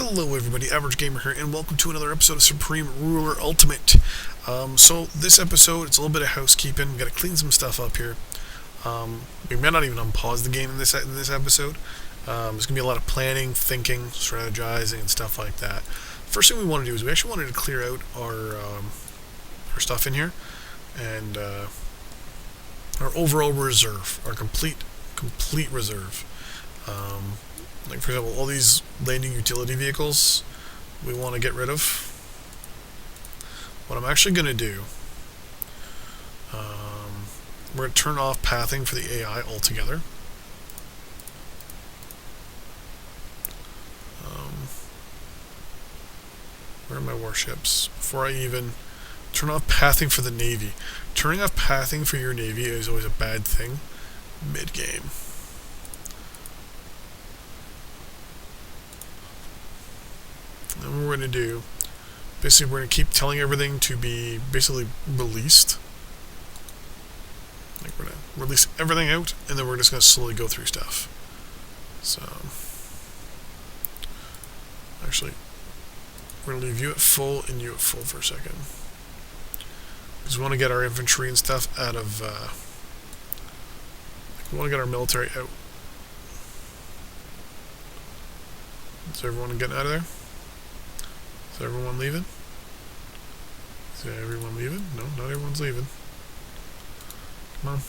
Hello everybody, Average Gamer here, and welcome to another episode of Supreme Ruler Ultimate. So this episode, it's a little bit of housekeeping. We've got to clean some stuff up here. We may not even unpause the game in this episode. There's going to be a lot of planning, thinking, strategizing, and stuff like that. First thing we want to do is we actually wanted to clear out our stuff in here, and our overall reserve, our complete reserve. Like for example, all these landing utility vehicles we want to get rid of. What I'm actually going to do, we're going to turn off pathing for the AI altogether. Where are my warships? Before I even turn off pathing for the Navy. Turning off pathing for your Navy is always a bad thing mid-game. And what we're going to do, basically we're going to keep telling everything to be basically released. Like we're going to release everything out, and then we're just going to slowly go through stuff. So, actually, we're going to leave you at full and you at full for a second. Because we want to get our infantry and stuff out of, we want to get our military out. Is everyone getting out of there? Is everyone leaving? Is everyone leaving? No, not everyone's leaving. Come on.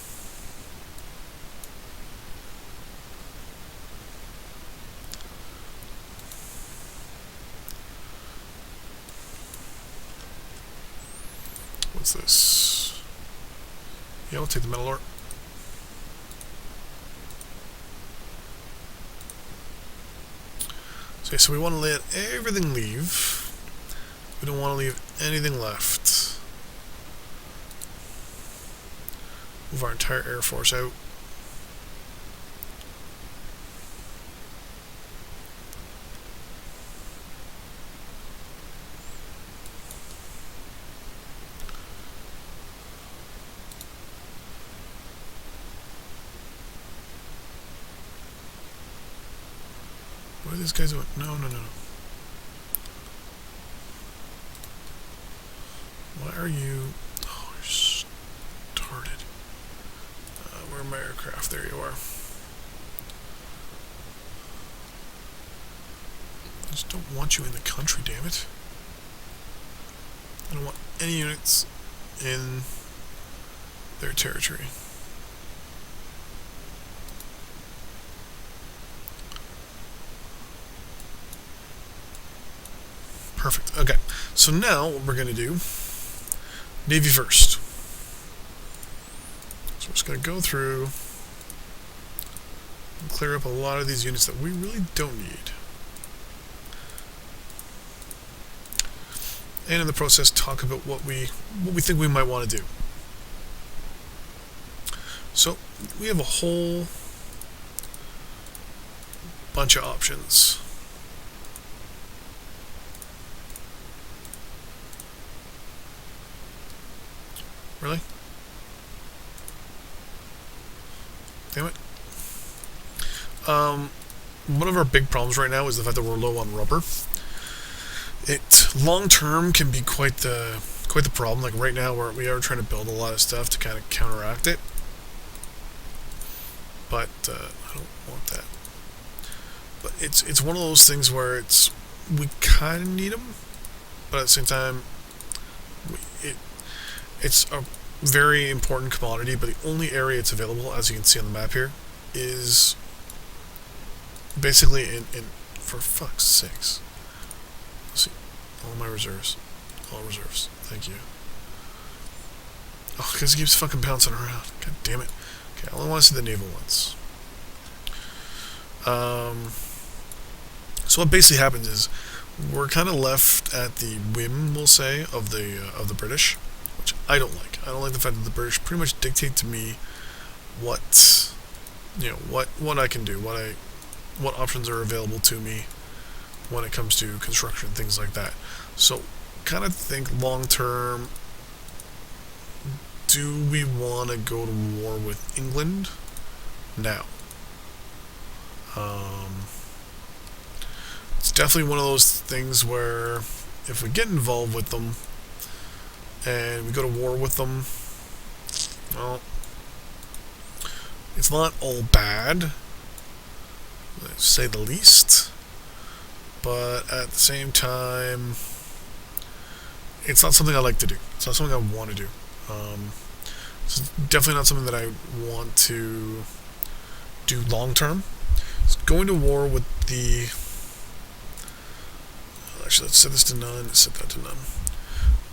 What's this? Yeah, I'll take the metal ore. So we want to let everything leave. We don't want to leave anything left. Move our entire Air Force out. What are these guys doing? No. Why are you... Oh, you're started. Where are my aircraft? There you are. I just don't want you in the country, damn it. I don't want any units in their territory. Perfect. Okay. So now what we're going to do, Navy first. So we're just going to go through and clear up a lot of these units that we really don't need. And in the process, talk about what we think we might want to do. So we have a whole bunch of options. Really? Damn it. One of our big problems right now is the fact that we're low on rubber. It long term can be quite the problem. Like right now, we are trying to build a lot of stuff to kind of counteract it. But I don't want that. But it's one of those things where we kind of need them, but at the same time, it's a very important commodity, but the only area it's available, as you can see on the map here, is basically in for fuck's sakes. Let's see. All my reserves. All reserves. Thank you. Oh, because it keeps fucking bouncing around. God damn it. Okay, I only want to see the naval ones. So what basically happens is we're kind of left at the whim, we'll say, of the British, which I don't like. I don't like the fact that the British pretty much dictate to me what I can do, what options are available to me when it comes to construction, things like that. So, kind of think long term. Do we want to go to war with England now? It's definitely one of those things where if we get involved with them and we go to war with them, well, it's not all bad, to say the least. But at the same time, it's not something I like to do. It's not something I want to do. It's definitely not something that I want to do long term. It's going to war with the. Actually, let's set this to none. Let's set that to none.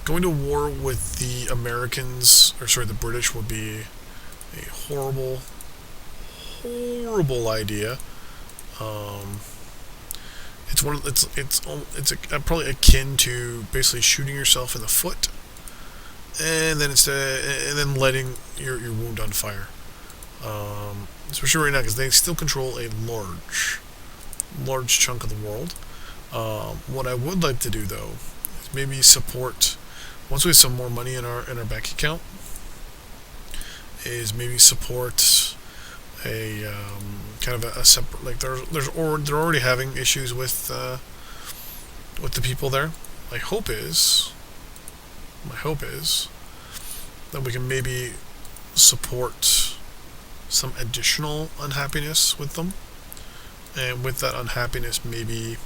Going to war with the Americans, or sorry, the British, would be a horrible, horrible idea. It's one. It's probably akin to basically shooting yourself in the foot, and then letting your wound on fire. Especially right now, because they still control a large chunk of the world. What I would like to do though is maybe support, once we have some more money in our bank account, is maybe support a kind of a separate, like they're already having issues with the people there. My hope is that we can maybe support some additional unhappiness with them, and with that unhappiness maybe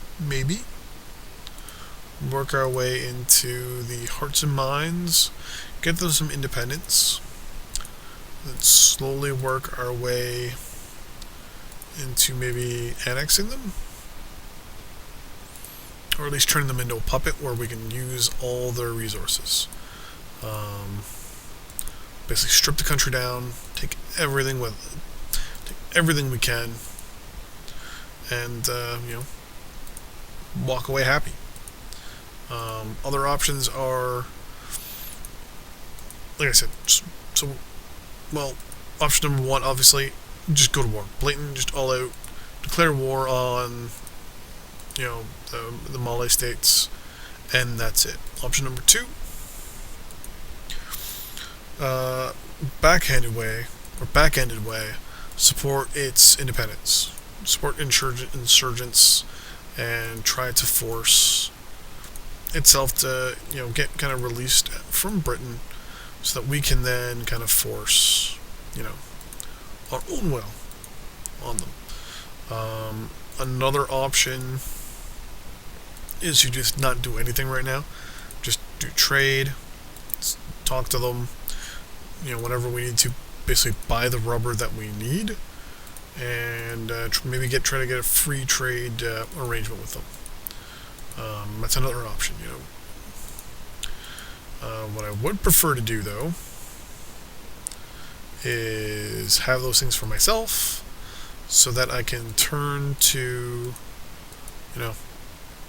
work our way into the hearts and minds, get them some independence, then slowly work our way into maybe annexing them, or at least turning them into a puppet where we can use all their resources. Basically strip the country down, take everything we can, and walk away happy. Other options are, like I said, option number one, obviously, just go to war, blatant, just all out, declare war on, the Malay states, and that's it. Option number two, backhanded way, support its independence, support insurgents, and try to force itself to get kind of released from Britain, so that we can then kind of force our own will on them. Another option is to just not do anything right now, just do trade, talk to them, whenever we need to, basically buy the rubber that we need, and maybe try to get a free trade arrangement with them. That's another option. What I would prefer to do though is have those things for myself, so that I can turn to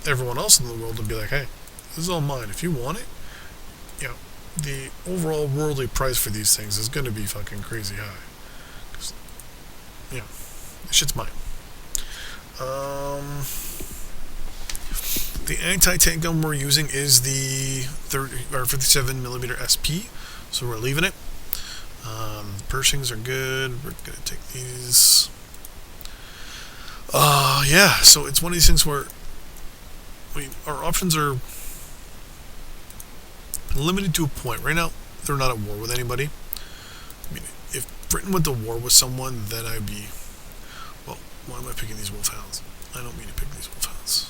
everyone else in the world and be like, hey, this is all mine. If you want it, the overall worldly price for these things is going to be fucking crazy high. 'Cause, this shit's mine. The anti-tank gun we're using is the 57mm SP, so we're leaving it. The Pershings are good. We're gonna take these. So it's one of these things where our options are limited to a point. Right now, they're not at war with anybody. If Britain went to war with someone, then I'd be... Well, why am I picking these wolfhounds? I don't mean to pick these wolfhounds.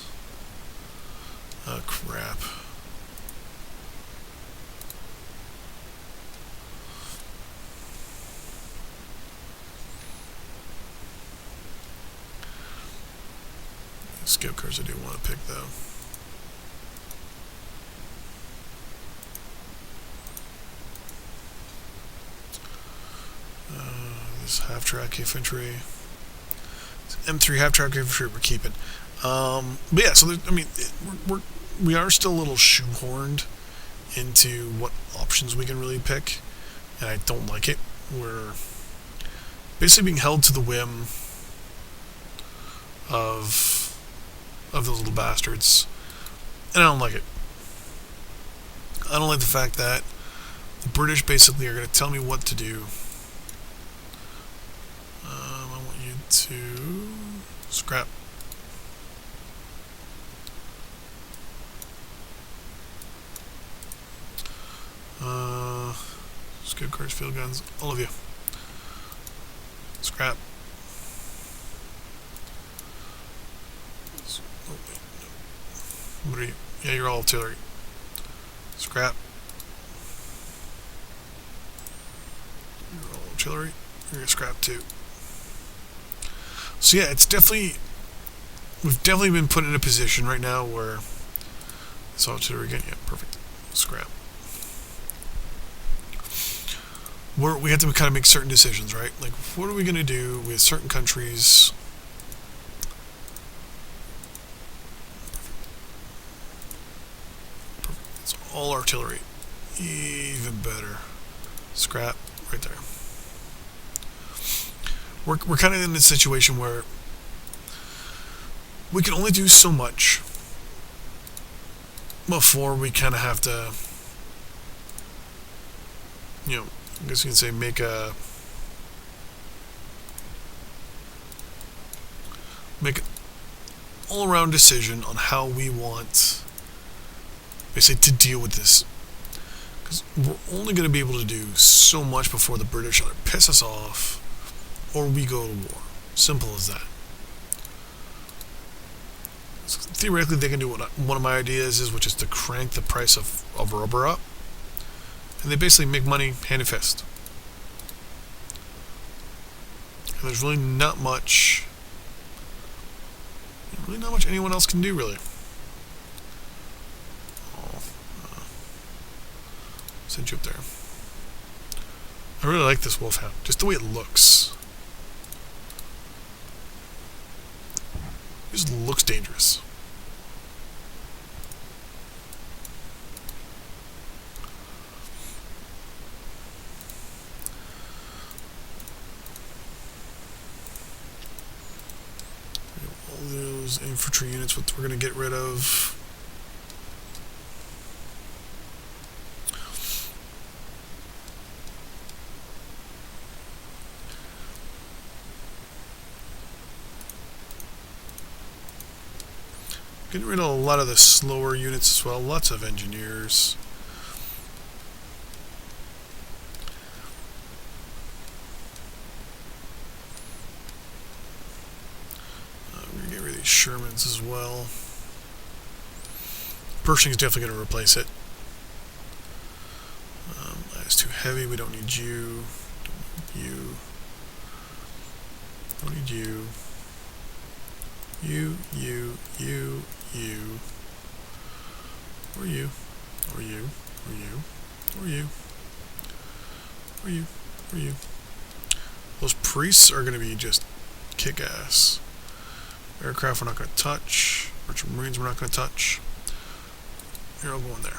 Oh, crap. Scout cars I do want to pick, though. This half-track infantry. M3 half-track infantry we're keeping. But yeah, so we are still a little shoehorned into what options we can really pick, and I don't like it. We're basically being held to the whim of those little bastards, and I don't like it. I don't like the fact that the British basically are going to tell me what to do. I want you to scrap. good cars, field guns, all of you. Scrap. Oh, wait, no. What are you? Yeah, you're all artillery. Scrap. You're all artillery. You're gonna scrap too. So yeah, it's definitely, we've definitely been put in a position right now where it's all artillery again. Yeah, perfect. Scrap. We have to kind of make certain decisions, right? Like, what are we going to do with certain countries? Perfect. It's all artillery. Even better. Scrap right there. We're kind of in a situation where we can only do so much before we kind of have to, you know, I guess you can say make an all-around decision on how we want, basically, to deal with this. Because we're only going to be able to do so much before the British either piss us off or we go to war. Simple as that. So theoretically, they can do what one of my ideas is, which is to crank the price of rubber up. And they basically make money hand and fist. And there's really not much anyone else can do, really. Oh, send you up there. I really like this wolfhound, just the way it looks. It just looks dangerous. Those infantry units, what we're going to get rid of. Getting rid of a lot of the slower units as well. Lots of engineers. Shermans as well. Pershing's definitely going to replace it. That's too heavy. We don't need you. Don't need you. Don't need you. You. Or you. Or you. Or you. Or you. Or you. Or you. Those priests are going to be just kick-ass. Aircraft we're not going to touch. Merchant Marines we're not going to touch. You're all going there.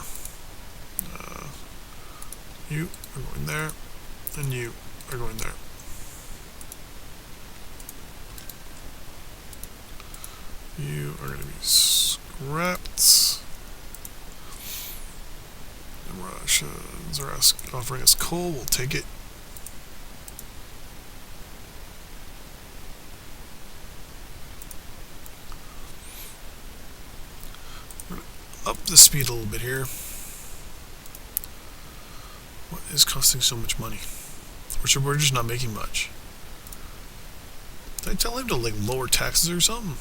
You are going there. And you are going there. You are going to be scrapped. The Russians are offering us coal. We'll take it. Up the speed a little bit here. What is costing so much money? We're just not making much. Did I tell him to like lower taxes or something?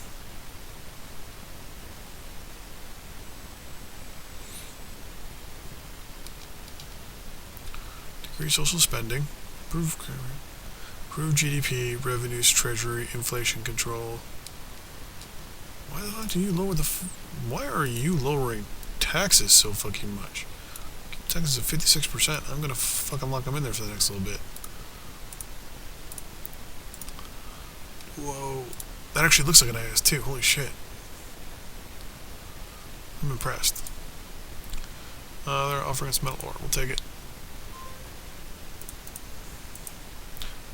Decrease social spending. Improve GDP, revenues, treasury, inflation control. Why the fuck do you lower why are you lowering taxes so fucking much? Taxes at 56%. I'm gonna fucking lock them in there for the next little bit. Whoa. That actually looks like an IS too. Holy shit. I'm impressed. They're offering us metal ore. We'll take it.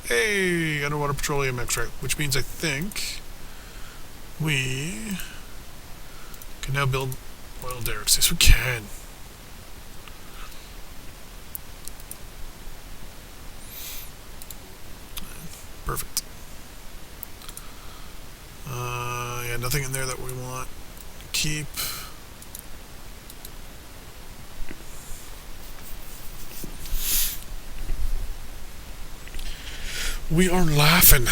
Hey! Underwater petroleum extract. Which means I think we can now build oil derricks. Yes, we can. Perfect. Yeah, nothing in there that we want to keep. We are laughing.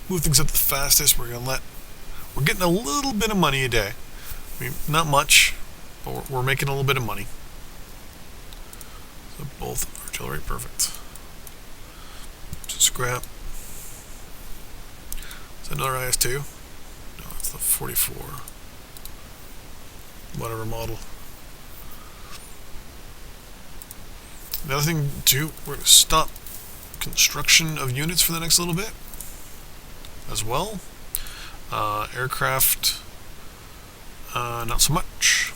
Move things up the fastest. We're getting a little bit of money a day. I mean, not much, but we're making a little bit of money. So both artillery, perfect. Scrap. Is that another IS-2? No, it's the 44. Whatever model. The other thing too, we're going to stop construction of units for the next little bit as well. Aircraft, not so much.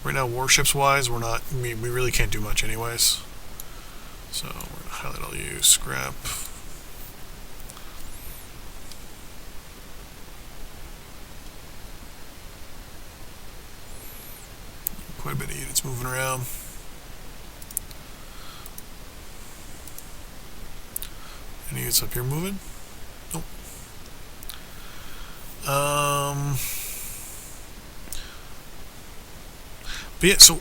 Right now, warships wise, we really can't do much anyways. So we're going to highlight all you, scrap. Quite a bit of units moving around. Any units up here moving? Nope. But yeah, so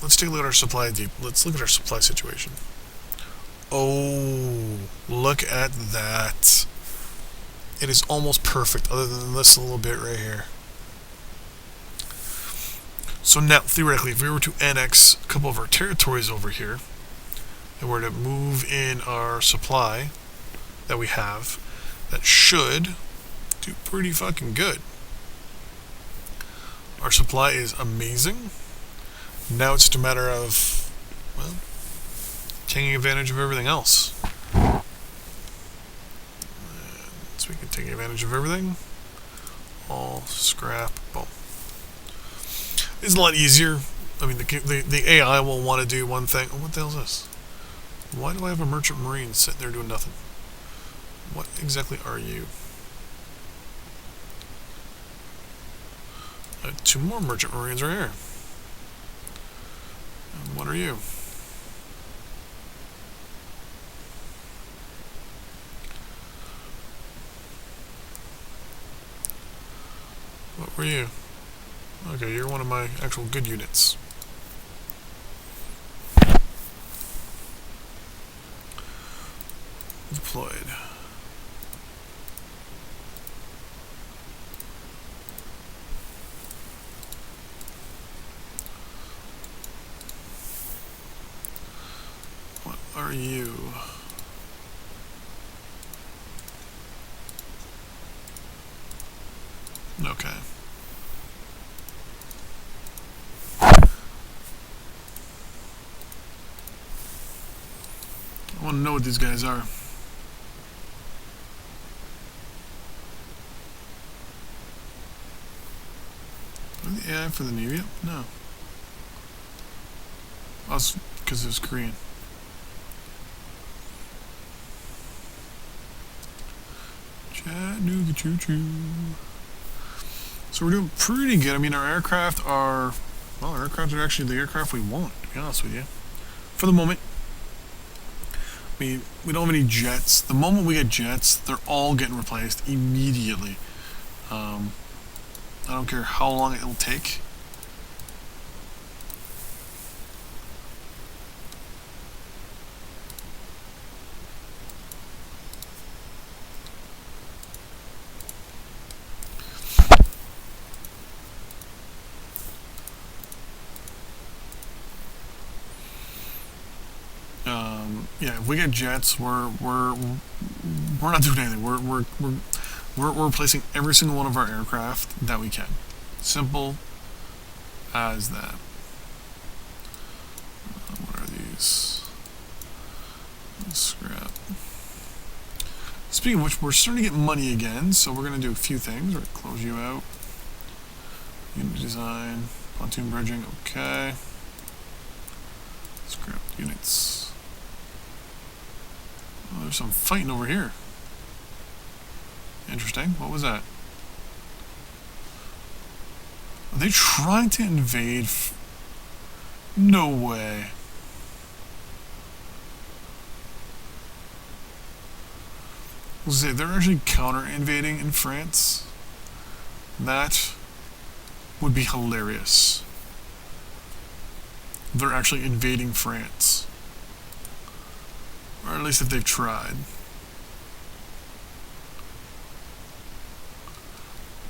let's take a look at our supply Let's look at our supply situation. Oh, look at that. It is almost perfect, other than this little bit right here. So now, theoretically, if we were to annex a couple of our territories over here, and we're to move in our supply that we have, that should do pretty fucking good. Our supply is amazing. Now it's just a matter of, well, taking advantage of everything else. And so we can take advantage of everything. All scrap, boom. It's a lot easier. I mean, the AI will want to do one thing. Oh, what the hell is this? Why do I have a merchant marine sitting there doing nothing? What exactly are you? Two more merchant marines right here. And what are you? What were you? Okay, you're one of my actual good units. Deployed. What are you? Okay. I want to know what these guys are. Are the AI for the Navy? No. Oh, it's because it was Korean. Chattanooga choo-choo. So we're doing pretty good. I mean, our aircraft are... Well, our aircraft are actually the aircraft we want, to be honest with you. For the moment. We don't have any jets. The moment we get jets, they're all getting replaced immediately. I don't care how long it'll take. Yeah, if we get jets, we're not doing anything. We're replacing every single one of our aircraft that we can. Simple as that. What are these? Scrap. Speaking of which, we're starting to get money again, so we're going to do a few things. We're going to close you out. Unit design, pontoon bridging, okay. Scrap units. Oh, there's some fighting over here. Interesting. What was that? Are they trying to invade? No way. Let's say they're actually counter-invading in France. That would be hilarious. they're actually invading France. Or at least if they've tried.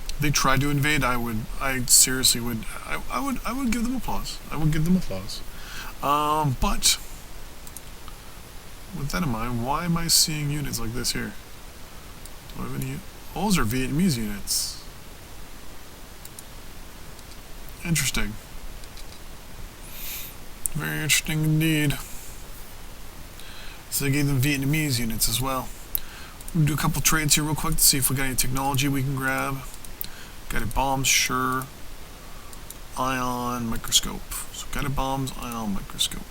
If they tried to invade, I seriously would, I would give them applause. I would give them applause. But with that in mind, why am I seeing units like this here? Do I have any? Oh, those are Vietnamese units. Interesting. Very interesting indeed. So they gave them Vietnamese units as well. We'll do a couple trades here real quick to see if we got any technology we can grab. Guided bombs, sure. Ion microscope. So guided bombs, ion microscope.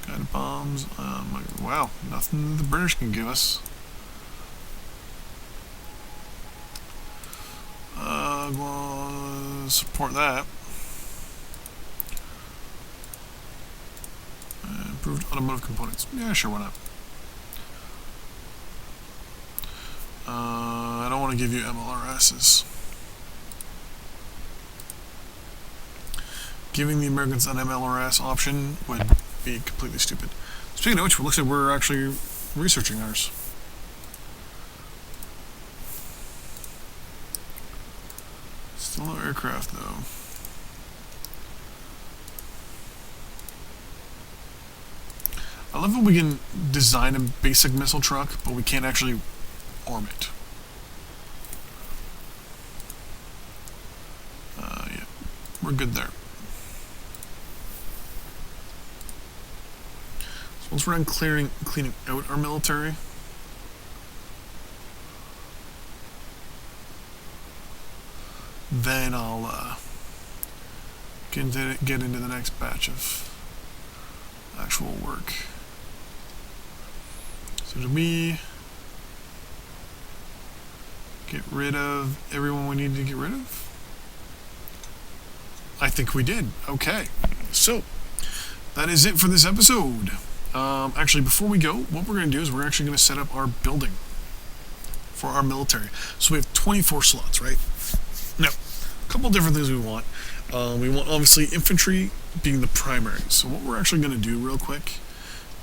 Guided bombs, ion microscope. Wow, nothing the British can give us. We'll support that. Improved automotive components. Yeah, sure, why not? I don't want to give you MLRSs. Giving the Americans an MLRS option would be completely stupid. Speaking of which, it looks like we're actually researching ours. Still no aircraft, though. I love when we can design a basic missile truck, but we can't actually arm it. Yeah, we're good there. So once we're done cleaning out our military, then I'll get into the next batch of actual work. So did we get rid of everyone we needed to get rid of? I think we did. Okay. So, that is it for this episode. Actually, before we go, what we're going to do is we're actually going to set up our building for our military. So we have 24 slots, right? Now, a couple different things we want. We want, obviously, infantry being the primary. So what we're actually going to do real quick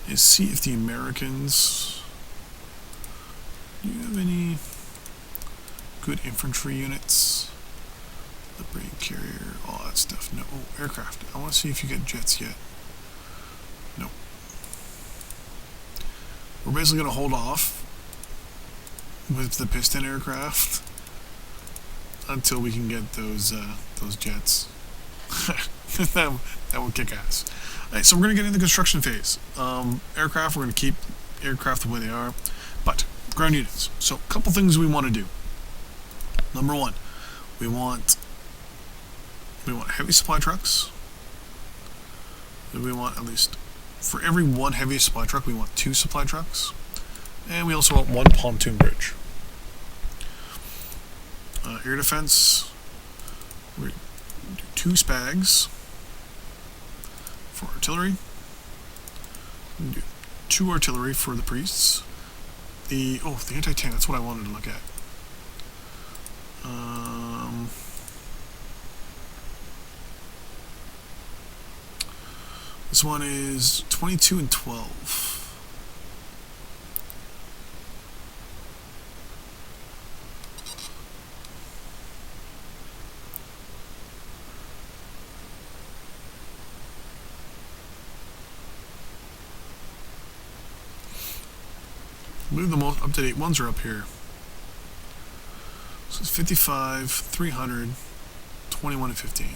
is see if the Americans... Do you have any good infantry units? The brake carrier, all that stuff. No. Oh, aircraft. I want to see if you get jets yet. Nope. We're basically going to hold off with the piston aircraft until we can get those jets. that will kick ass. Alright, so we're going to get into the construction phase. Aircraft, we're going to keep aircraft the way they are, but ground units. So a couple things we want to do. Number one, we want heavy supply trucks. We want, at least for every one heavy supply truck, we want 2 supply trucks, and we also want 1 pontoon bridge. Air defense, we do 2 SPAGs for artillery. We do 2 artillery for the priests. The anti-tank, that's what I wanted to look at. This one is 22 and 12. I believe the most up-to-date ones are up here. So it's 55, 300, 21, and 15.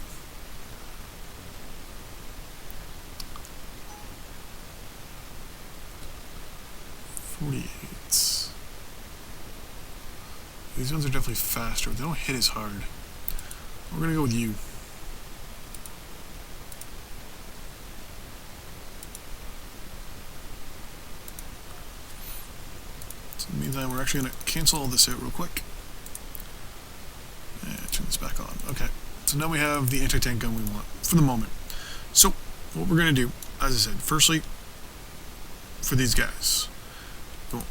These ones are definitely faster. They don't hit as hard. We're gonna go with you. So in the meantime, we're actually gonna cancel all this out real quick. And turn this back on. Okay. So now we have the anti-tank gun we want for the moment. So what we're gonna do, as I said, firstly, for these guys,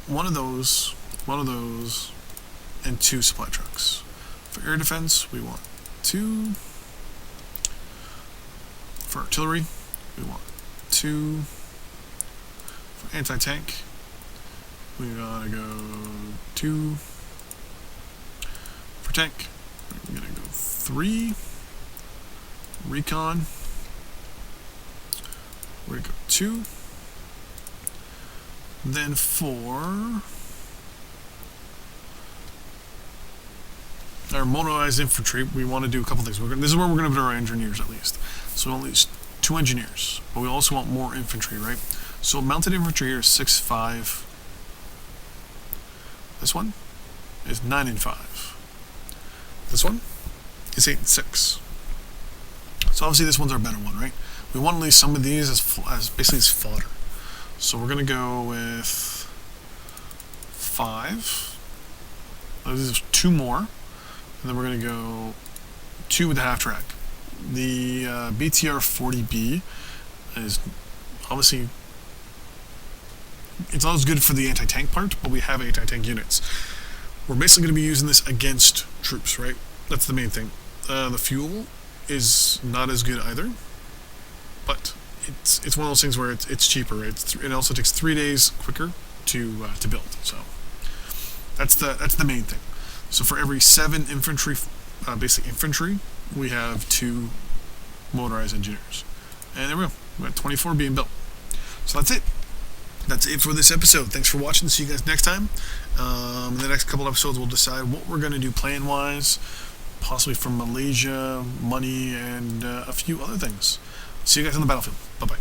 one of those, and 2 supply trucks. For air defense, we want 2 For artillery, we want 2. For anti-tank, we gotta go 2. For tank, we're gonna go 3. Recon, we're gonna go 2. Then for our motorized infantry, we want to do a couple things. This is where we're going to put our engineers at least. So at least 2 engineers, but we also want more infantry, right? So mounted infantry here is 6.5. This one is 9.5. This one is 8.6. So obviously this one's our better one, right? We want at least some of these as basically as fodder. So we're going to go with 5. There's 2 more. And then we're going to go 2 with the half track. The BTR 40B is obviously, it's not as good for the anti-tank part, but we have anti-tank units. We're basically going to be using this against troops, right? That's the main thing. The fuel is not as good either, but it's one of those things where it's cheaper. It also takes 3 days quicker to build. So that's the main thing. So for every 7 infantry, basic infantry, we have 2 motorized engineers. And there we go. We got 24 being built. So that's it. That's it for this episode. Thanks for watching. See you guys next time. In the next couple episodes, we'll decide what we're going to do plan-wise, possibly from Malaysia, money, and a few other things. See you guys on the battlefield. Bye-bye.